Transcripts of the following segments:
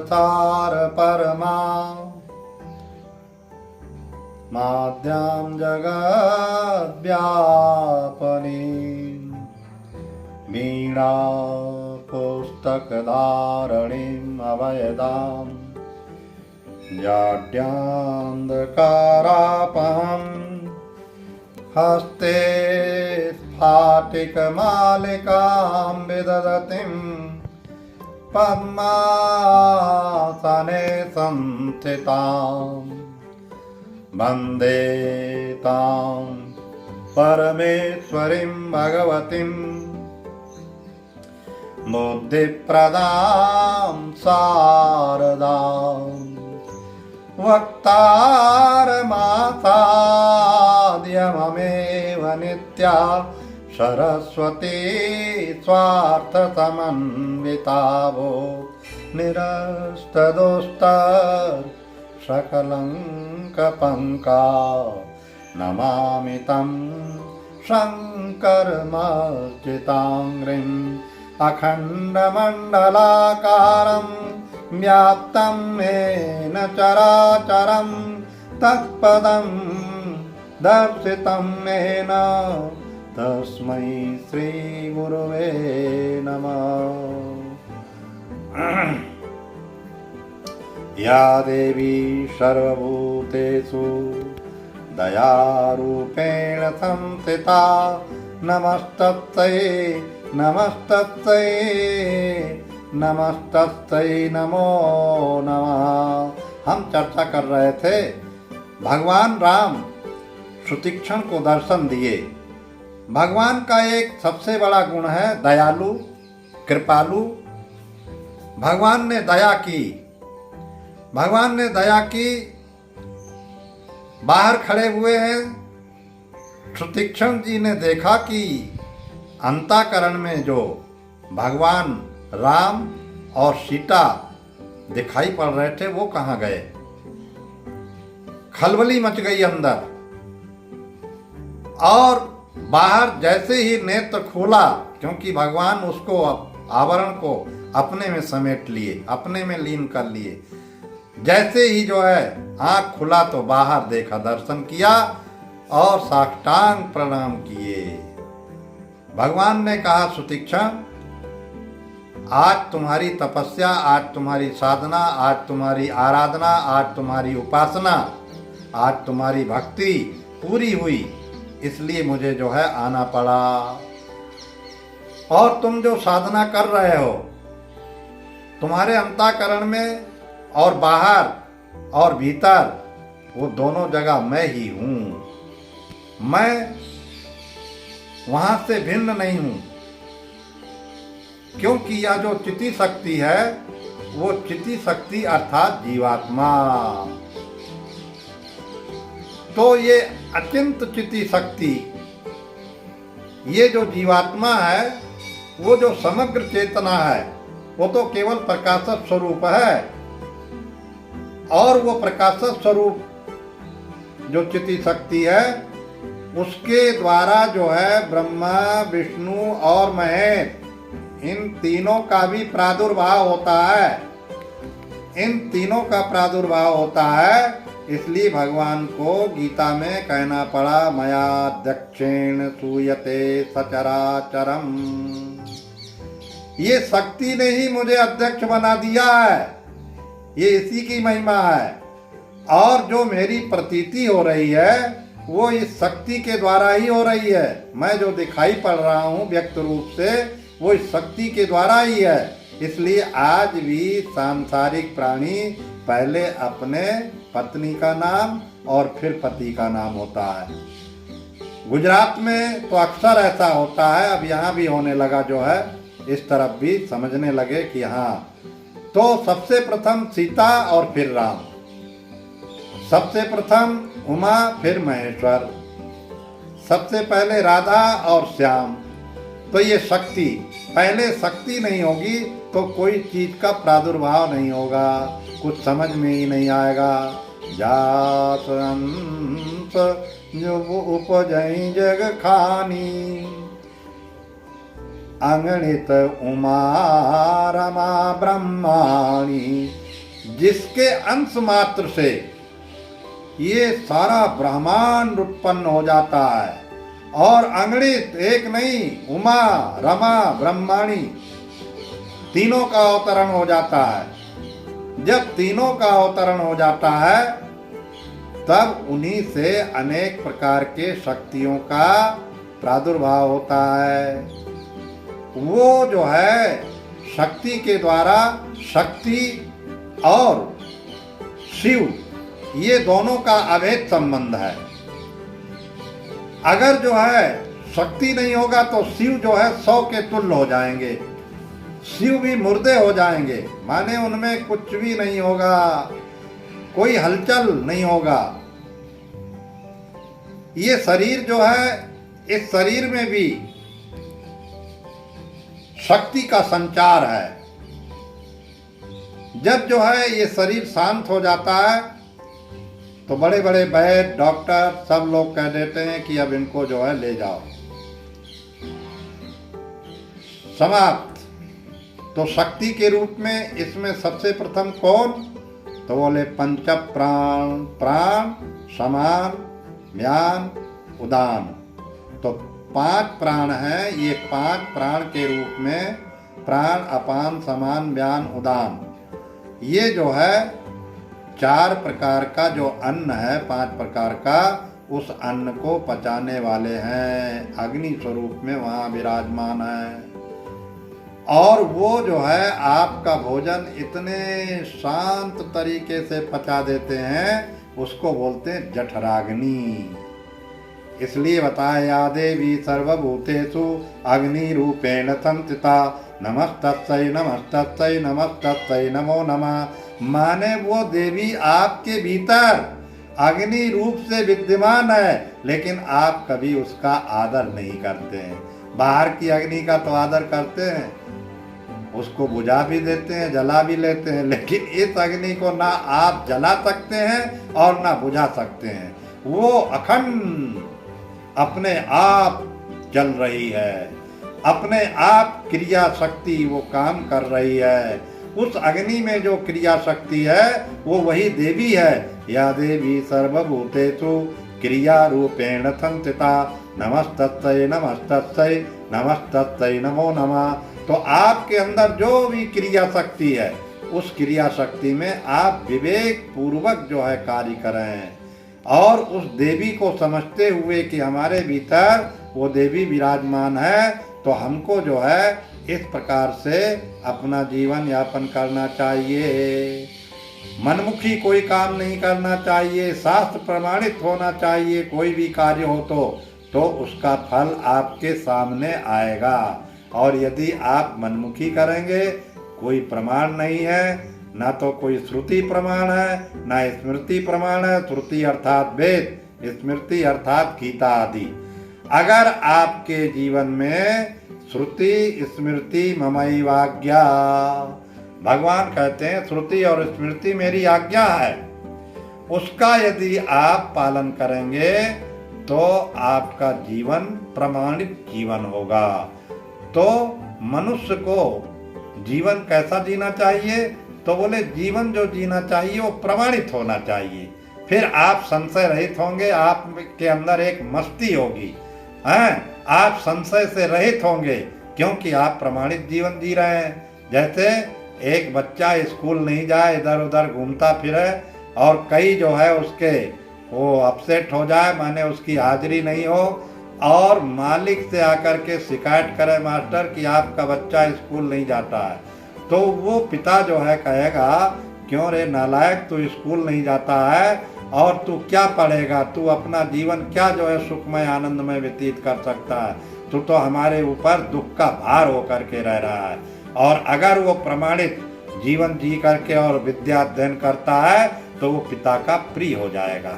सार परमा माद्यां जगद्व्यापनी वीणा पुस्तकधारणीम् अभयदां जाड्यान्धकारापहम् हस्ते स्फाटिकमालिकां विदधतीं पद्मासने संस्थिताम् वन्दे तां परमेश्वरीं भगवतीं बुद्धिप्रदां शारदां वक्तारमासाद्यममेव नित्या सरस्वती स्वार्थसमन्वितावो निरस्तदोस्तर सकलङ्कपङ्का नमामि तं शङ्करमर्चिताङ्घ्रिम् अखण्डमण्डलाकारं व्याप्तं येन चराचरं तत्पदं दर्शितं येन तस्मै श्रीगुरुवे नमः। या देवी सर्वभूतेषु दयारूपेण संस्थिता नमस्तस्यै नमस्तस्यै नमस्तस्यै नमो नमः। हम चर्चा कर रहे थे भगवान राम सुतीक्षण को दर्शन दिए। भगवान का एक सबसे बड़ा गुण है दयालु कृपालु। भगवान ने दया की, भगवान ने दया की। बाहर खड़े हुए हैं, सुतीक्षण जी ने देखा कि अंतःकरण में जो भगवान राम और सीता दिखाई पड़ रहे थे वो कहाँ गए। खलबली मच गई अंदर, और बाहर जैसे ही नेत्र खोला, क्योंकि भगवान उसको आवरण को अपने में समेट लिए, अपने में लीन कर लिए। जैसे ही जो है आंख खुला तो बाहर देखा, दर्शन किया और साष्टांग प्रणाम किए। भगवान ने कहा सुतीक्षण, आज तुम्हारी तपस्या, आज तुम्हारी साधना, आज तुम्हारी आराधना, आज तुम्हारी उपासना, आज तुम्हारी भक्ति पूरी हुई, इसलिए मुझे जो है आना पड़ा। और तुम जो साधना कर रहे हो, तुम्हारे अंतःकरण में और बाहर और भीतर, वो दोनों जगह मैं ही हूँ। मैं वहां से भिन्न नहीं हूँ, क्योंकि यह जो चिति शक्ति है वो चिति शक्ति अर्थात जीवात्मा। तो ये अचिंत चिति शक्ति, ये जो जीवात्मा है, वो जो समग्र चेतना है, वो तो केवल प्रकाशक स्वरूप है। और वो प्रकाशक स्वरूप जो चिति शक्ति है, उसके द्वारा जो है ब्रह्मा विष्णु और महेश, इन तीनों का भी प्रादुर्भाव होता है। इन तीनों का प्रादुर्भाव होता है, इसलिए भगवान को गीता में कहना पड़ा, मया दक्षिण सूयते सचराचरम। ये शक्ति ने ही मुझे अध्यक्ष बना दिया है, ये इसी की महिमा है। और जो मेरी प्रतीति हो रही है वो इस शक्ति के द्वारा ही हो रही है। मैं जो दिखाई पड़ रहा हूँ व्यक्त रूप से, वो इस शक्ति के द्वारा ही है। इसलिए आज भी सांसारिक प्राणी पहले अपने पत्नी का नाम और फिर पति का नाम होता है। गुजरात में तो अक्सर ऐसा होता है, अब यहाँ भी होने लगा जो है, इस तरफ भी समझने लगे कि हाँ। तो सबसे प्रथम सीता और फिर राम, सबसे प्रथम उमा फिर महेश्वर, सबसे पहले राधा और श्याम। तो ये शक्ति, पहले शक्ति नहीं होगी तो कोई चीज का प्रादुर्भाव नहीं होगा, कुछ समझ में ही नहीं आएगा। जात अंश जो उपजई जग खानी, अंगणित उमा रमा ब्रह्माणी, जिसके अंश मात्र से ये सारा ब्रह्मांड उत्पन्न हो जाता है। और अंगणित एक नहीं, उमा रमा ब्रह्माणी, तीनों का अवतरण हो जाता है। जब तीनों का अवतरण हो जाता है तब उन्हीं से अनेक प्रकार के शक्तियों का प्रादुर्भाव होता है। वो जो है शक्ति के द्वारा, शक्ति और शिव ये दोनों का अभेद संबंध है। अगर जो है शक्ति नहीं होगा तो शिव जो है 100 के तुल्य हो जाएंगे, शिव भी मुर्दे हो जाएंगे, माने उनमें कुछ भी नहीं होगा, कोई हलचल नहीं होगा। ये शरीर जो है, इस शरीर में भी शक्ति का संचार है। जब जो है ये शरीर शांत हो जाता है तो बड़े बड़े वैद्य डॉक्टर सब लोग कह देते हैं कि अब इनको जो है ले जाओ, समाप्त। तो शक्ति के रूप में इसमें सबसे प्रथम कौन, तो बोले पंच प्राण, प्राण समान म्यान उदान। तो 5 प्राण हैं, ये 5 प्राण के रूप में प्राण अपान समान म्यान उदान, ये जो है 4 प्रकार का जो अन्न है, 5 प्रकार का, उस अन्न को पचाने वाले हैं, अग्नि स्वरूप में वहाँ विराजमान है। और वो जो है आपका भोजन इतने शांत तरीके से पचा देते हैं, उसको बोलते हैं जठराग्नि। इसलिए बताया या देवी सर्वभूतेषु अग्नि रूपेण संस्थिता, नमस्तस्यै नमस्तस्यै नमस्तस्यै नमो नमः। माने वो देवी आपके भीतर अग्नि रूप से विद्यमान है, लेकिन आप कभी उसका आदर नहीं करते हैं। बाहर की अग्नि का तो आदर करते हैं, उसको बुझा भी देते हैं, जला भी लेते हैं, लेकिन इस अग्नि को ना आप जला सकते हैं और ना बुझा सकते हैं। वो अखंड अपने आप चल रही है, अपने आप क्रिया शक्ति वो काम कर रही है। उस अग्नि में जो क्रिया शक्ति है वो वही देवी है। या देवी सर्वभूतेषु क्रिया रूपेण संस्थिता, नमस्तस्यै नमस्तस्यै नमस्तस्यै नमो नमः। तो आपके अंदर जो भी क्रिया शक्ति है, उस क्रिया शक्ति में आप विवेक पूर्वक जो है कार्य करें, और उस देवी को समझते हुए कि हमारे भीतर वो देवी विराजमान है, तो हमको जो है इस प्रकार से अपना जीवन यापन करना चाहिए। मनमुखी कोई काम नहीं करना चाहिए, शास्त्र प्रमाणित होना चाहिए। कोई भी कार्य हो तो उसका फल आपके सामने आएगा। और यदि आप मनमुखी करेंगे, कोई प्रमाण नहीं है, ना तो कोई श्रुति प्रमाण है, ना स्मृति प्रमाण है। श्रुति अर्थात वेद, स्मृति अर्थात गीता आदि। अगर आपके जीवन में श्रुति स्मृति ममैवाज्ञा, भगवान कहते हैं श्रुति और स्मृति मेरी आज्ञा है, उसका यदि आप पालन करेंगे तो आपका जीवन प्रमाणित जीवन होगा। तो मनुष्य को जीवन कैसा जीना चाहिए, तो बोले जीवन जो जीना चाहिए वो प्रमाणित होना चाहिए। फिर आप संशय रहित होंगे, आपके अंदर एक मस्ती होगी, हैं, आप संशय से रहित होंगे, क्योंकि आप प्रमाणित जीवन जी रहे हैं। जैसे एक बच्चा स्कूल नहीं जाए, इधर उधर घूमता फिरे, और कई जो है उसके वो अपसेट हो जाए, माने उसकी हाजिरी नहीं हो, और मालिक से आकर के शिकायत करे मास्टर कि आपका बच्चा स्कूल नहीं जाता है, तो वो पिता जो है कहेगा, क्यों रे नालायक, तू स्कूल नहीं जाता है और तू क्या पढ़ेगा, तू अपना जीवन क्या जो है सुखमय आनंदमय व्यतीत कर सकता है, तू तो हमारे ऊपर दुख का भार होकर के रह रहा है। और अगर वो प्रमाणित जीवन जी करके और विद्या अध्ययन करता है तो वो पिता का प्रिय हो जाएगा।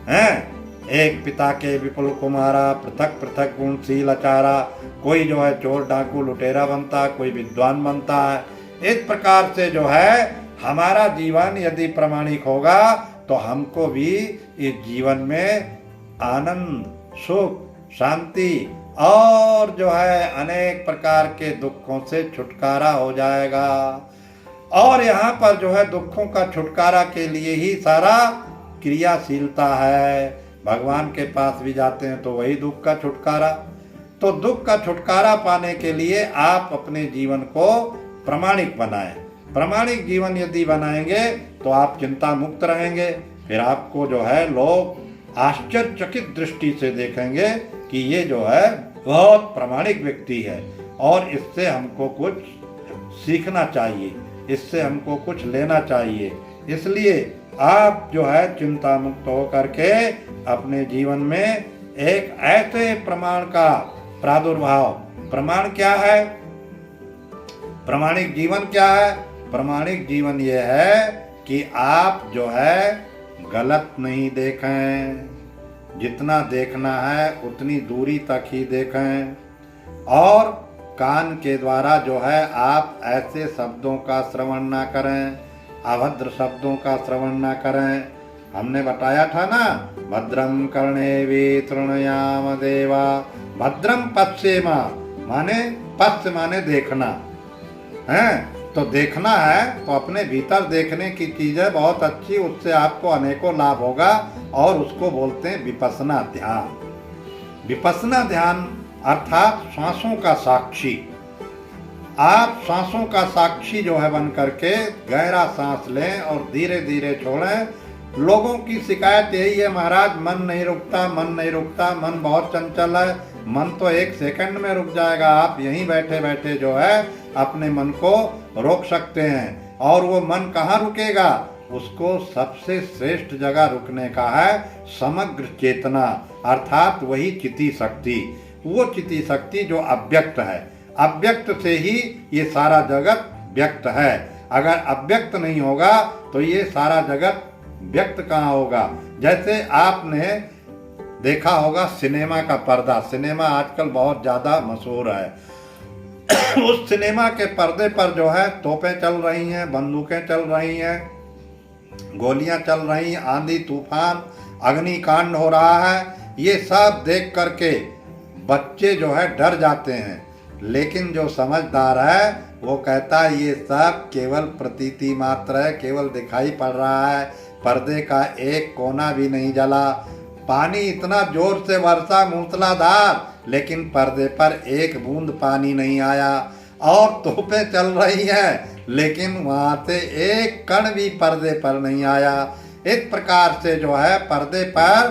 हैं, एक पिता के विपुल कुमारा, पृथक पृथक गुणशील आचारा। कोई जो है चोर डाकू लुटेरा बनता है, कोई विद्वान बनता है। इस प्रकार से जो है हमारा जीवन यदि प्रमाणिक होगा तो हमको भी इस जीवन में आनंद, सुख, शांति और जो है अनेक प्रकार के दुखों से छुटकारा हो जाएगा। और यहाँ पर जो है दुखों का छुटकारा के लिए ही सारा क्रियाशीलता है। भगवान के पास भी जाते हैं तो वही दुख का छुटकारा। तो दुख का छुटकारा पाने के लिए आप अपने जीवन को प्रामाणिक बनाएं। प्रामाणिक जीवन यदि बनाएंगे तो आप चिंता मुक्त रहेंगे। फिर आपको जो है लोग आश्चर्यचकित दृष्टि से देखेंगे कि ये जो है बहुत प्रामाणिक व्यक्ति है और इससे हमको कुछ सीखना चाहिए, इससे हमको कुछ लेना चाहिए। इसलिए आप जो है चिंता मुक्त होकर के अपने जीवन में एक ऐसे प्रमाण का प्रादुर्भाव। प्रमाण क्या है? प्रामाणिक जीवन क्या है? प्रामाणिक जीवन ये है कि आप जो है गलत नहीं देखें, जितना देखना है उतनी दूरी तक ही देखें। और कान के द्वारा जो है आप ऐसे शब्दों का श्रवण ना करें, अभद्र शब्दों का श्रवण ना करें। हमने बताया था ना, भद्रम कर्णेभिः शृणुयाम देवा, भद्रम पश्येम, माने पश्य माने देखना है। तो देखना है तो अपने भीतर देखने की चीजें बहुत अच्छी, उससे आपको अनेकों लाभ होगा और उसको बोलते हैं विपश्यना ध्यान। विपश्यना ध्यान अर्थात सांसों का साक्षी। आप सांसों का साक्षी जो है बन करके गहरा सांस लें और धीरे धीरे छोड़ें। लोगों की शिकायत यही है, महाराज मन नहीं रुकता, मन नहीं रुकता, मन बहुत चंचल है। मन तो एक सेकंड में रुक जाएगा। आप यहीं बैठे बैठे जो है अपने मन को रोक सकते हैं। और वो मन कहाँ रुकेगा? उसको सबसे श्रेष्ठ जगह रुकने का है समग्र चेतना, अर्थात वही चिति शक्ति। वो चिति शक्ति जो अव्यक्त है, अव्यक्त से ही ये सारा जगत व्यक्त है। अगर अव्यक्त नहीं होगा तो ये सारा जगत व्यक्त कहाँ होगा? जैसे आपने देखा होगा सिनेमा का पर्दा, सिनेमा आजकल बहुत ज्यादा मशहूर है। उस सिनेमा के पर्दे पर जो है तोपें चल रही हैं, बंदूकें चल रही हैं, गोलियां चल रही हैं, आंधी तूफान, अग्निकांड हो रहा है। ये सब देख करके बच्चे जो है डर जाते हैं, लेकिन जो समझदार है वो कहता है ये सब केवल प्रतीति मात्र है, केवल दिखाई पड़ रहा है, पर्दे का एक कोना भी नहीं जला। पानी इतना जोर से बरसा मूसलाधार, लेकिन पर्दे पर एक बूंद पानी नहीं आया। और तोपें चल रही हैं, लेकिन वहां से एक कण भी पर्दे पर नहीं आया। इस प्रकार से जो है पर्दे पर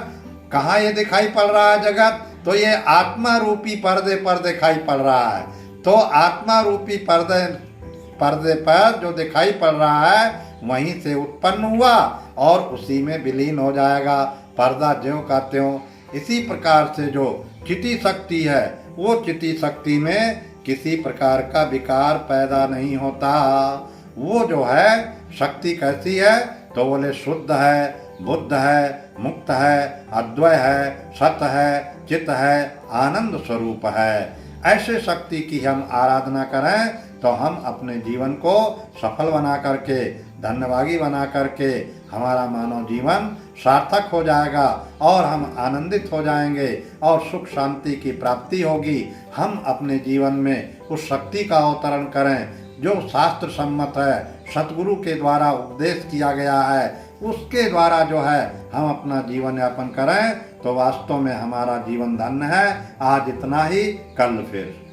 कहाँ ये दिखाई पड़ रहा है जगत? तो ये आत्मा रूपी पर्दे पर दिखाई पड़ रहा है। तो आत्मा रूपी पर्दे पर जो दिखाई पड़ रहा है वहीं से उत्पन्न हुआ और उसी में विलीन हो जाएगा, पर्दा ज्यों का त्यों। इसी प्रकार से जो चिति शक्ति है, वो चिति शक्ति में किसी प्रकार का विकार पैदा नहीं होता। वो जो है शक्ति कैसी है? तो बोले शुद्ध है, बुद्ध है, मुक्त है, अद्वय है, सत है, चित है, आनंद स्वरूप है। ऐसे शक्ति की हम आराधना करें तो हम अपने जीवन को सफल बना करके, धन्यभागी बना करके हमारा मानव जीवन सार्थक हो जाएगा और हम आनंदित हो जाएंगे और सुख शांति की प्राप्ति होगी। हम अपने जीवन में उस शक्ति का अवतरण करें जो शास्त्र सम्मत है, सतगुरु के द्वारा उपदेश किया गया है, उसके द्वारा जो है हम अपना जीवन यापन करें तो वास्तव में हमारा जीवन धन्य है। आज इतना ही, कल फिर।